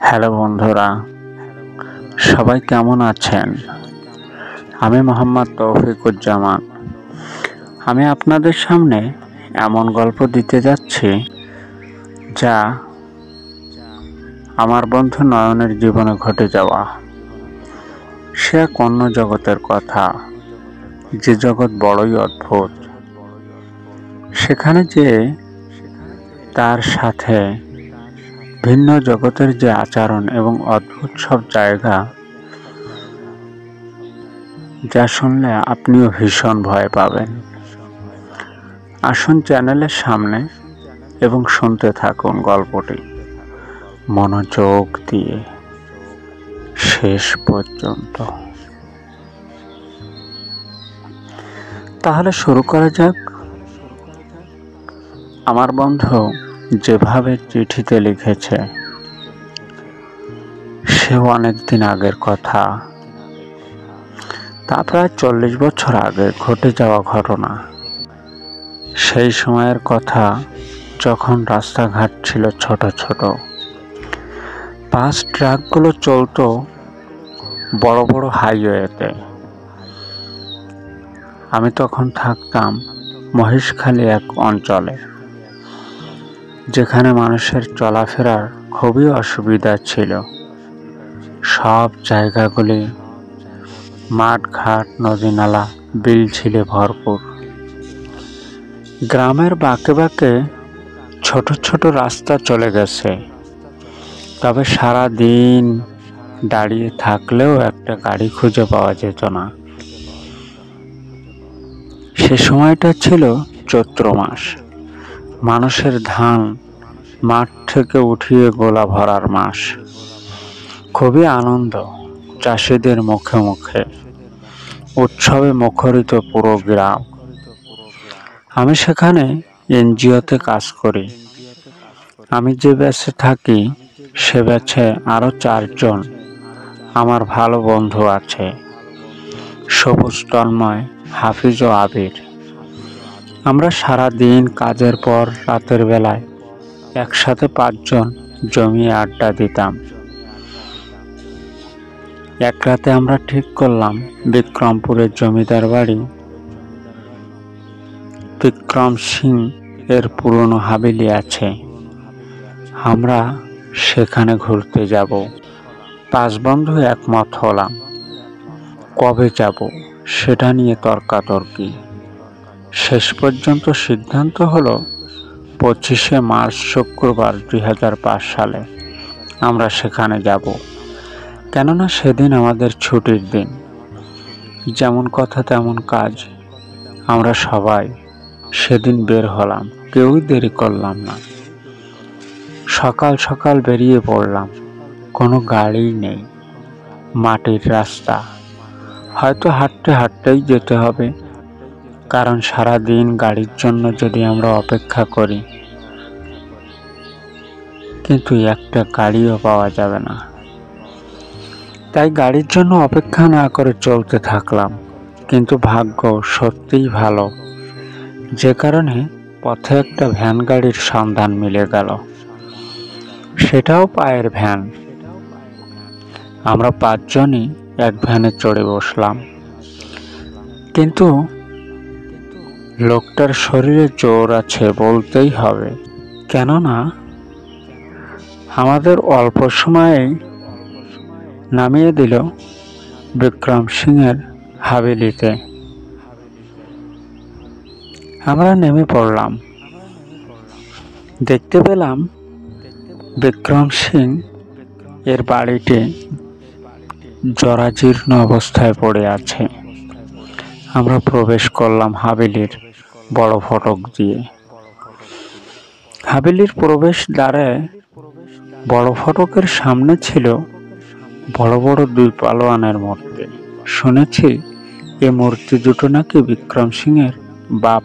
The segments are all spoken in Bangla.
হ্যালো বন্ধুরা, সবাই কেমন আছেন? আমি মোহাম্মদ তৌফিকুজ্জামান। আমি আপনাদের সামনে এমন গল্প দিতে যাচ্ছি যা আমার বন্ধু নয়নের জীবনে ঘটে যাওয়া। সে এক অন্য জগতের কথা, যে জগৎ বড়ই অদ্ভুত। সেখানে যে তার সাথে ভিন্ন জগতের যে আচরণ এবং অদ্ভুত সব জায়গা, যা শুনলে আপনিও ভীষণ ভয় পাবেন। আসুন চ্যানেলের সামনে এবং শুনতে থাকুন গল্পটি মনোযোগ দিয়ে শেষ পর্যন্ত। তাহলে শুরু করা যাক। আমার বন্ধু যেভাবে চিঠিতে লিখেছে, সে অনেকদিন আগের কথা। তা প্রায় 40 বছর আগে ঘটে যাওয়া ঘটনা। সেই সময়ের কথা, যখন রাস্তাঘাট ছিল ছোট ছোট, বাস ট্রাকগুলো চলতো বড় বড় হাইওয়েতে। আমি তখন থাকতাম মহেশখালী এক অঞ্চলে, যেখানে মানুষের চলাফেরার খুবই অসুবিধা ছিল। সব জায়গাগুলি মাঠঘাট, নদী নালা, বিল ছিল ভরপুর। গ্রামের বাঁকে বাঁকে ছোট ছোট রাস্তা চলে গেছে, তবে সারা দিন দাঁড়িয়ে থাকলেও একটা গাড়ি খুঁজে পাওয়া যেত না। সে সময়টা ছিল চৈত্র মাস। মানুষের ধান মাঠ থেকে উঠিয়ে গোলা ভরার মাস। খুবই আনন্দ চাষিদের মুখে মুখে, উৎসবে মুখরিত পুরো গ্রাম। আমি সেখানে এনজিওতে কাজ করি। আমি যে ব্যাচে থাকি, সে ব্যাচে আরো 4 জন আমার ভালো বন্ধু আছে, সবুজ, তন্ময়, হাফিজ ও আবির। আমরা সারা দিন কাজের পর রাতের বেলায় একসাথে 5 জন জমিয়ে আড্ডা দিতাম। এক রাতে আমরা ঠিক করলাম, বিক্রমপুরের জমিদার বাড়ি বিক্রম সিং এর পুরনো হাভেলি আছে, আমরা সেখানে ঘুরতে যাব। 5 বন্ধু একমত হলাম। কবে যাব সেটা নিয়ে তর্কাতর্কি। শেষ পর্যন্ত সিদ্ধান্ত হলো 25শে মার্চ শুক্রবার 2005 সালে আমরা সেখানে যাব। কেননা সেদিন আমাদের ছুটির দিন। যেমন কথা তেমন কাজ। আমরা সবাই সেদিন বের হলাম, কেউই দেরি করলাম না। সকাল সকাল বেরিয়ে পড়লাম। কোনো গাড়ি নেই, মাটির রাস্তা। হয়তো হাঁটতে হাঁটতেই যেতে হবে, কারণ সারা দিন গাড়ির জন্য যদি আমরা অপেক্ষা করি, কিন্তু একটা গাড়িও পাওয়া যাবে না। তাই গাড়ির জন্য অপেক্ষা না করে চলতে থাকলাম। কিন্তু ভাগ্য সত্যিই ভালো, যে কারণে পথে একটা ভ্যান গাড়ির সন্ধান মিলে গেল। সেটাও পায়ের ভ্যান। আমরা 5 জনই এক ভ্যানে চড়ে বসলাম। কিন্তু লোকটার শরীরে জোর আছে বলতেই হবে, কেননা আমাদের অল্প সময়েই নামিয়ে দিল বিক্রম সিং এর হাভেলিতে। আমরা নেমে পড়লাম। দেখতে পেলাম বিক্রম সিং এর বাড়িটি জরাজীর্ণ অবস্থায় পড়ে আছে। আমরা প্রবেশ করলাম হাভেলির বড় ফটক দিয়ে। হাভেলির প্রবেশ দ্বারে বড় ফটকের সামনে ছিল বড় বড় 2 পালোয়ানের মূর্তি। শুনেছি এ মূর্তি দুটো নাকি বিক্রম সিং এর বাপ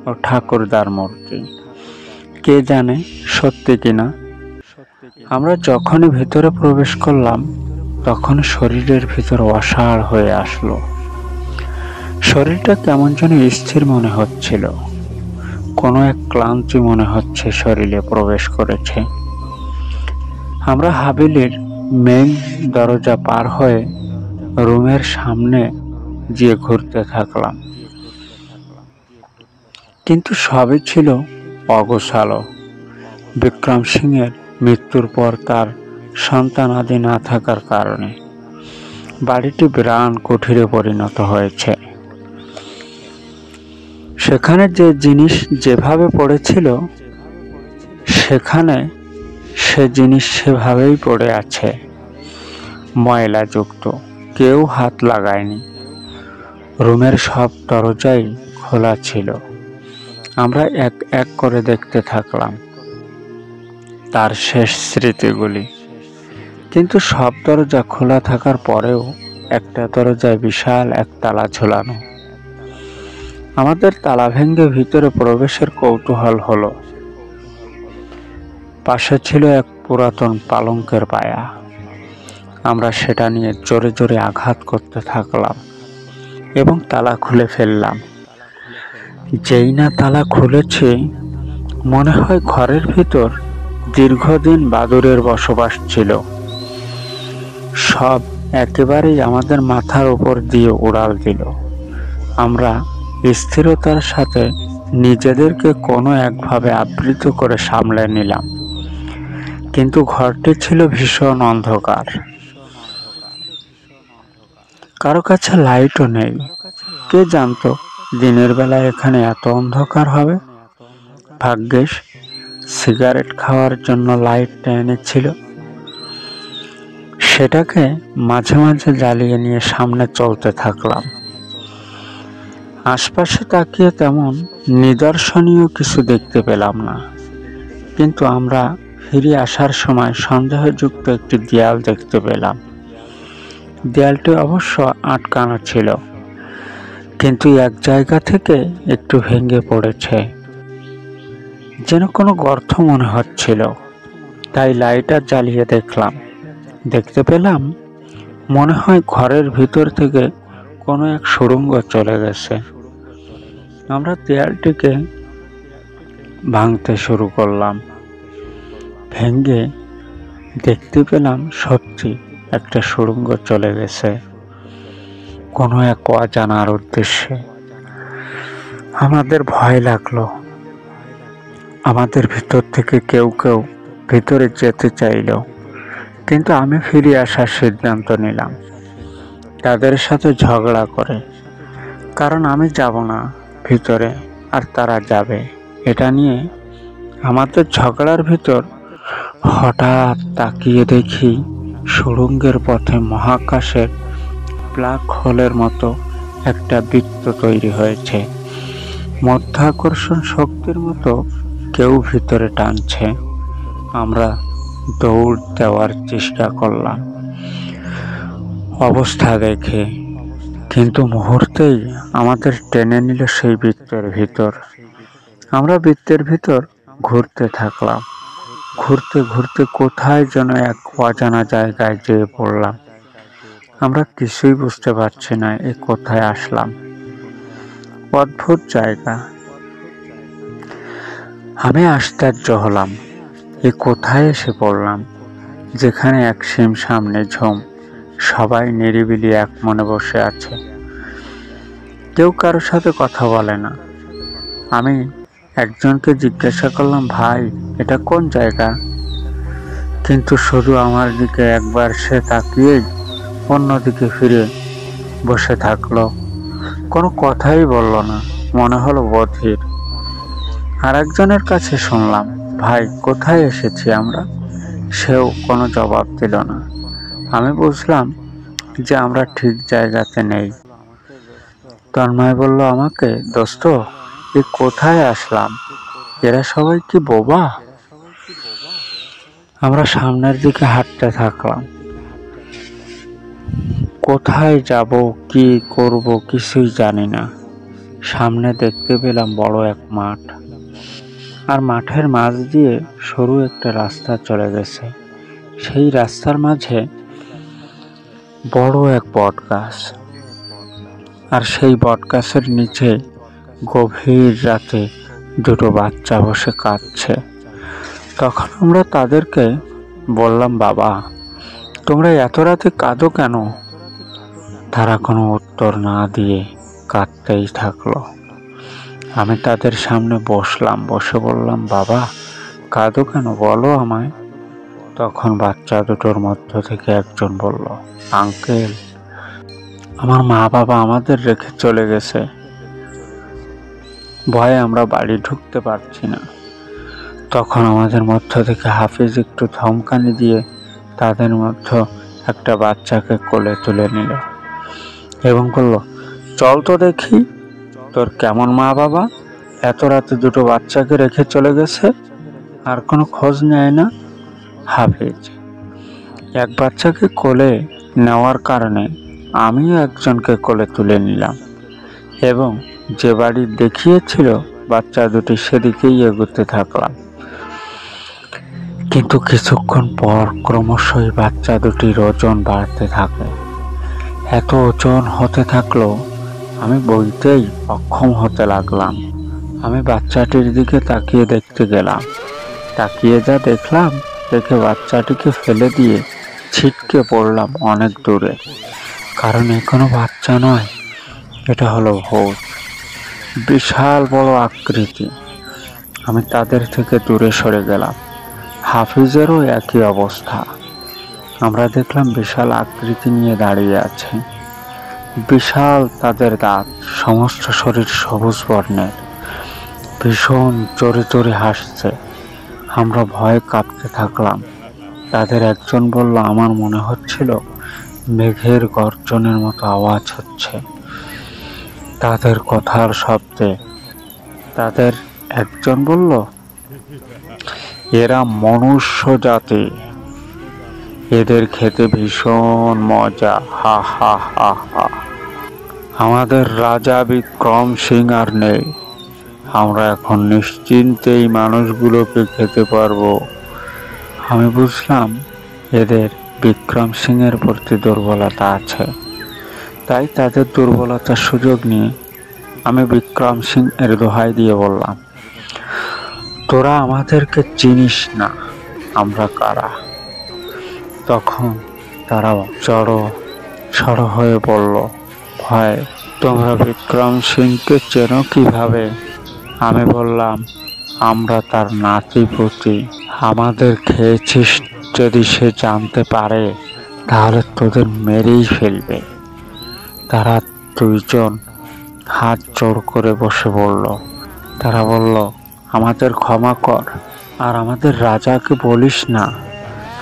ও ঠাকুরদার মূর্তি। কে জানে সত্যি কিনা। আমরা যখনই ভিতরে প্রবেশ করলাম, তখন শরীরের ভিতর অসাড় হয়ে আসলো। শরীরটা কেমন যেন স্থির মনে হচ্ছিল। কোনো এক ক্লান্তি মনে হচ্ছে শরীরে প্রবেশ করেছে। আমরা হাভেলির মেইন দরজা পার হয়ে রুমের সামনে গিয়ে ঘুরতে থাকলাম, কিন্তু সবই ছিল অগোছালো। বিক্রম সিংয়ের মৃত্যুর পর তার সন্তানাদি না থাকার কারণে বাড়িটি বিরান কুঠিরে পরিণত হয়েছে। সেখানে যে জিনিস যেভাবে পড়েছিল সেখানে সে জিনিস সেভাবেই পড়ে আছে, ময়লাযুক্ত, কেউ হাত লাগায়নি। রুমের সব দরজাই খোলা ছিল। আমরা এক এক করে দেখতে থাকলাম তার শেষ স্মৃতিগুলি, কিন্তু সব দরজা খোলা থাকার পরেও একটা দরজায় বিশাল এক তালা ঝোলানো। আমাদের তালা ভেঙে ভিতরে প্রবেশের কৌতূহল হলো। পাশে ছিল এক পুরাতন পালঙ্কের পায়া। আমরা সেটা নিয়ে জোরে জোরে আঘাত করতে থাকলাম এবং তালা খুলে ফেললাম। যেই না তালা খুলেছে, মনে হয় ঘরের ভিতর দীর্ঘদিন বাদুড়ের বসবাস ছিল। সব একেবারেই আমাদের মাথার উপর দিয়ে উড়াল দিল। আমরা স্থিরতার সাথে নিজেদেরকে কোনো একভাবে আবৃত করে সামলে নিলাম, কিন্তু ঘরটি ছিল ভীষণ অন্ধকার। কারো কাছে লাইটও নেই। কে জানতো দিনের বেলায় এখানে এত অন্ধকার হবে। ভাগ্যিস সিগারেট খাওয়ার জন্য লাইটটা এনেছিল। সেটাকে মাঝে মাঝে জ্বালিয়ে নিয়ে সামনে চলতে থাকলাম। আশপাশে তাকিয়ে তেমন নিদর্শনীয় কিছু দেখতে পেলাম না, কিন্তু আমরা ফিরে আসার সময় সন্দেহযুক্ত একটি দেয়াল দেখতে পেলাম। দেয়ালটি অবশ্য আটকানো ছিল, কিন্তু এক জায়গা থেকে একটু ভেঙে পড়েছে, যেন কোনো গর্ত মনে হচ্ছিল। তাই লাইটার জ্বালিয়ে দেখলাম। দেখতে পেলাম মনে হয় ঘরের ভিতর থেকে কোনো এক সুড়ঙ্গ চলে গেছে। আমরা দেয়ালটিকে ভাঙতে শুরু করলাম। ভেঙে দেখতে পেলাম সত্যি একটা সুড়ঙ্গ চলে গেছে কোনো এক অজানার উদ্দেশ্যে। আমাদের ভয় লাগলো। আমাদের ভিতর থেকে কেউ কেউ ভিতরে যেতে চাইল, কিন্তু আমি ফিরে আসার সিদ্ধান্ত নিলাম তাদের সাথে ঝগড়া করে, কারণ আমি যাব না ভিতরে আর তারা যাবে এটা নিয়ে। আমাদের ঝগড়ার ভিতর হঠাৎ তাকিয়ে দেখি সুড়ঙ্গের পথে মহাকাশের ব্ল্যাক হোলের মতো একটা বৃত্ত তৈরি হয়েছে। মাধ্যাকর্ষণ শক্তির মতো কেউ ভিতরে টানছে। আমরা দৌড় দেওয়ার চেষ্টা করলাম অবস্থা দেখে, কিন্তু মুহূর্তেই আমাদের টেনে নিল সেই বৃত্তের ভিতর। আমরা বৃত্তের ভিতর ঘুরতে থাকলাম। ঘুরতে ঘুরতে কোথায় যেন এক অজানা জায়গায় যেয়ে পড়লাম। আমরা কিছুই বুঝতে পারছি না এ কোথায় আসলাম। অদ্ভুত জায়গা। আমি আশ্চর্য হলাম, এ কোথায় এসে পড়লাম, যেখানে এক সীম সামনে ঝুম, সবাই নিরিবিলি এক মনে বসে আছে, কেউ কারোর সাথে কথা বলে না। আমি একজনকে জিজ্ঞাসা করলাম, ভাই এটা কোন জায়গা? কিন্তু শুধু আমার দিকে একবার সে তাকিয়েই অন্যদিকে ফিরে বসে থাকলো, কোনো কথাই বলল না, মনে হলো বধির। আর একজনের কাছে শুনলাম, ভাই কোথায় এসেছি আমরা? সেও কোনো জবাব দিল না। আমি বুঝলাম যে আমরা ঠিক জায়গাতে নেই। তন্ময় বলল আমাকে, দোস্ত এ কোথায় আসলাম? এরা সবাই কি বোবা? আমরা সামনের দিকে হাঁটতে থাকলাম। কোথায় যাব, কি করব কিছুই জানি না। সামনে দেখতে পেলাম বড় এক মাঠ, আর মাঠের মাঝ দিয়ে সরু একটা রাস্তা চলে গেছে। সেই রাস্তার মাঝে বড় এক বট গাছ, আর সেই বট গাছের নিচে গভীর রাতে দুটো বাচ্চা বসে কাঁদছে। তখন আমরা তাদেরকে বললাম, বাবা তোমরা এত রাতে কাঁদো কেন? তারা কোনো উত্তর না দিয়ে কাঁদতেই থাকলো। আমি তাদের সামনে বসলাম, বসে বললাম, বাবা কাঁদো কেন, বলো আমায়। তখন বাচ্চা দুটোর মধ্য থেকে একজন বলল, আঙ্কেল আমার মা বাবা আমাদের রেখে চলে গেছে, ভয়ে আমরা বাড়ি ঢুকতে পারছি না। তখন আমাদের মধ্য থেকে হাফিজ একটু ধমকানি দিয়ে তাদের মধ্যে একটা বাচ্চাকে কোলে তুলে নিল এবং বলল, চল তো দেখি তোর কেমন মা বাবা, এত রাতে দুটো বাচ্চাকে রেখে চলে গেছে, আর কোনো খোঁজ নেয় না। হাফিজ এক বাচ্চাকে কোলে নেওয়ার কারণে আমিও একজনকে কোলে তুলে নিলাম এবং যে বাড়ি দেখিয়েছিল বাচ্চা দুটি সেদিকেই এগোতে থাকলাম। কিন্তু কিছুক্ষণ পর ক্রমশই বাচ্চা দুটির ওজন বাড়তে থাকে। এত ওজন হতে থাকলো আমি বলতেই অক্ষম হতে লাগলাম। আমি বাচ্চাটির দিকে তাকিয়ে দেখতে গেলাম। তাকিয়ে যা দেখলাম, দেখে বাচ্চাটিকে ফেলে দিয়ে ছিটকে পড়লাম অনেক দূরে। কারণ এ কোনো বাচ্চা নয়, এটা হলো ভূত, বিশাল বড় আকৃতি। আমি তাদের থেকে দূরে সরে গেলাম। হাফিজেরও একই অবস্থা। আমরা দেখলাম বিশাল আকৃতি নিয়ে দাঁড়িয়ে আছে। বিশাল তাদের দাঁত, সমস্ত শরীর সবুজ বর্ণের, ভীষণ জোরে জোরে হাসছে। আমরা ভয়ে কাঁপতে থাকলাম। তাদের একজন বলল, আমার মনে হচ্ছিল মেঘের গর্জনের মতো আওয়াজ হচ্ছে তাদের কথার শব্দে। তাদের একজন বলল, এরা মনুষ্য জাতি, এদের খেতে ভীষণ মজা, হা হা হা হা। আমাদের রাজা বিক্রম সিং আর নেই, আমরা এখন নিশ্চিন্তেই মানুষগুলোকে খেতে পারবো। আমি বুঝলাম এদের বিক্রম সিং এর প্রতি দুর্বলতা আছে, তাই তাদের দুর্বলতার সুযোগ নিয়ে আমি বিক্রম সিং এর দোহাই দিয়ে বললাম, তোরা আমাদেরকে চিনিস না, আমরা কারা। তখন তারা জড়ো হয়ে বলল, ভাই তোমরা বিক্রম সিংকে চেনো কিভাবে? আমি বললাম, আমরা তার নাতিপুতি, আমাদের খেয়েছিস যদি সে জানতে পারে তাহলে তোদের মেরেই ফেলবে। তারা দুইজন হাত জোড় করে বসে বলল, তারা বলল, আমাদের ক্ষমা কর, আর আমাদের রাজাকে বলিস না।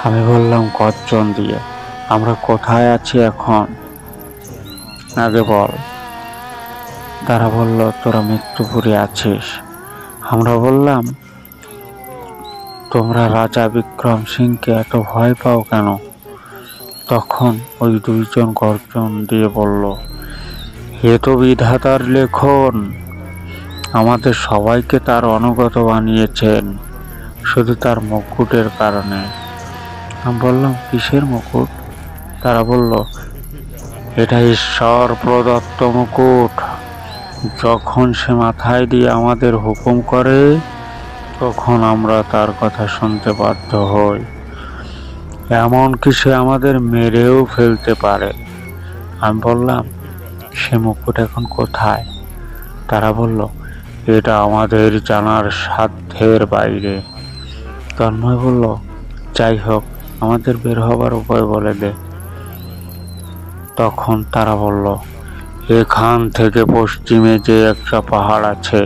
আমি বললাম গর্জন দিয়ে, আমরা কোথায় আছি এখন, আগে বল। তারা বলল, তোরা মৃত্যুপুরে আছিস। আমরা বললাম, তোমরা রাজা বিক্রম সিংকে এত ভয় পাও কেন? তখন ওই দুইজন গর্জন দিয়ে বলল, এ তো বিধাতার লেখন, আমাদের সবাইকে তার অনুগত বানিয়েছেন শুধু তার মুকুটের কারণে। আমি বললাম, কিসের মুকুট? তারা বলল, এটা ঈশ্বর প্রদত্ত মুকুট, যখন সে মাথায় দিয়ে আমাদের হুকুম করে তখন আমরা তার কথা শুনতে বাধ্য হই, এমনকি সে আমাদের মেরেও ফেলতে পারে। আমি বললাম, সে মুকুট এখন কোথায়? তারা বলল, এটা আমাদের জানার সাধ্যের বাইরে। তন্ময় বলল, যাই হোক, আমাদের বের হবার উপায় বলে দে। তখন তারা বলল, এখান থেকে পশ্চিমে যে একটা পাহাড় আছে,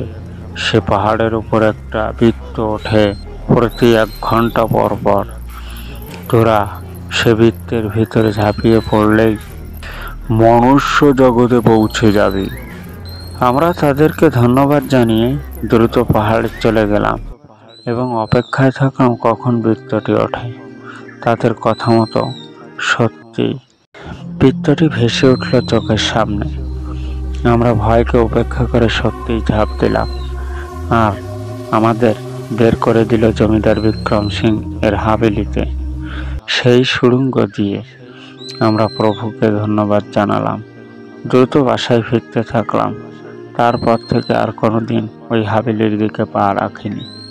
সে পাহাড়ের উপর একটা বৃত্ত ওঠে প্রতি 1 ঘন্টা পর পর। তোরা সে বৃত্তের ভিতরে ঝাঁপিয়ে পড়লেই মনুষ্য জগতে পৌঁছে যাবি। আমরা তাদেরকে ধন্যবাদ জানিয়ে দ্রুত পাহাড়ে চলে গেলাম এবং অপেক্ষায় থাকলাম কখন বৃত্তটি ওঠে। তাদের কথা মতো সত্যি বৃত্তটি ভেসে উঠল চোখের সামনে। আমরা ভয়কে উপেক্ষা করে সত্যিই ঝাঁপ দিলাম, আর আমাদের বের করে দিল জমিদার বিক্রম সিং এর হাভেলিতে। সেই সুড়ঙ্গ দিয়ে আমরা প্রভুকে ধন্যবাদ জানালাম, দ্রুত বাসায় ফিরতে থাকলাম। তারপর থেকে আর কোনোদিন ওই হাভেলির দিকে পা রাখিনি।